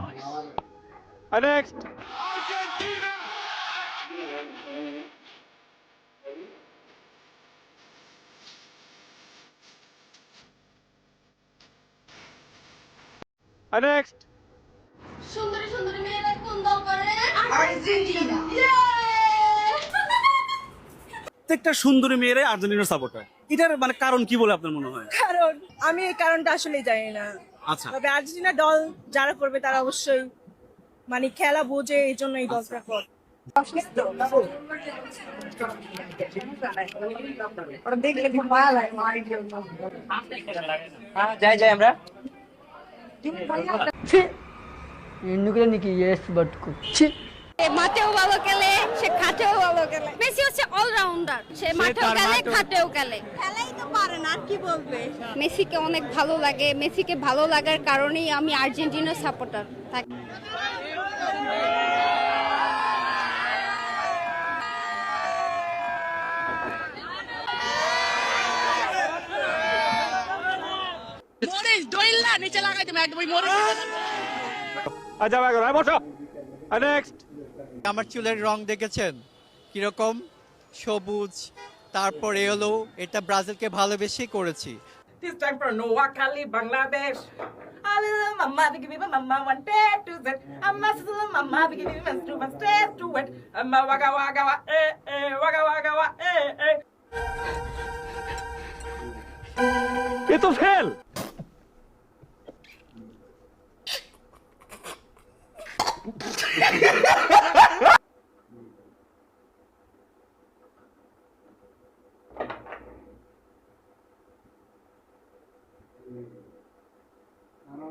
noise. Next. Next. সুন্দরী সুন্দরী মেয়েরা কোন দল করে? আর্জেন্টিনা। প্রত্যেকটা সুন্দরী মেয়েরাই আর্জেন্টিনার সাপোর্টার। এটার মানে কারণ কি বলে আপনার মনে হয়? কারণ আমি এই কারণটা আসলে জানি না। আচ্ছা, তবে আর্জেন্টিনা দল যারা করবে তারা অবশ্যই মানে খেলা বোঝে, এই জন্য এই দলটা করে। ওরা দেখলে খুব ভালো লাগে মায়ের জন্য। যাই যাই আমরা ఎందుకులే నీకు ఏసు పట్టుకు মাঠেও ভালো খেলে, সে খাটেও ভালো খেলে। মেসি হচ্ছে অলরাউন্ডার, সে মাঠেও খেলে, খাটেও খেলে। খেলাই তো পারে না, আর কি বলবে? মেসিকে অনেক ভালো লাগে। মেসিকে ভালো লাগার কারণেই আমি আর্জেন্টিনার সাপোর্টার থাকি। মরিচ দইলা নিচে লাগাই তুমি একদম মরিচ। আচ্ছা বসো। Next. আমার চুলের রং দেখেছেন কিরকম? সবুজ। তারপরে হলো এটা ব্রাজিলকে ভালোবেসেই করেছি। This time for Noah Kali, Bangladesh. I love mama, they give me mama one day to that. I'm a little mama, they give me one step to it. I'm a wagga wagga wa, wagga wagga wa, ये तो fail. আমার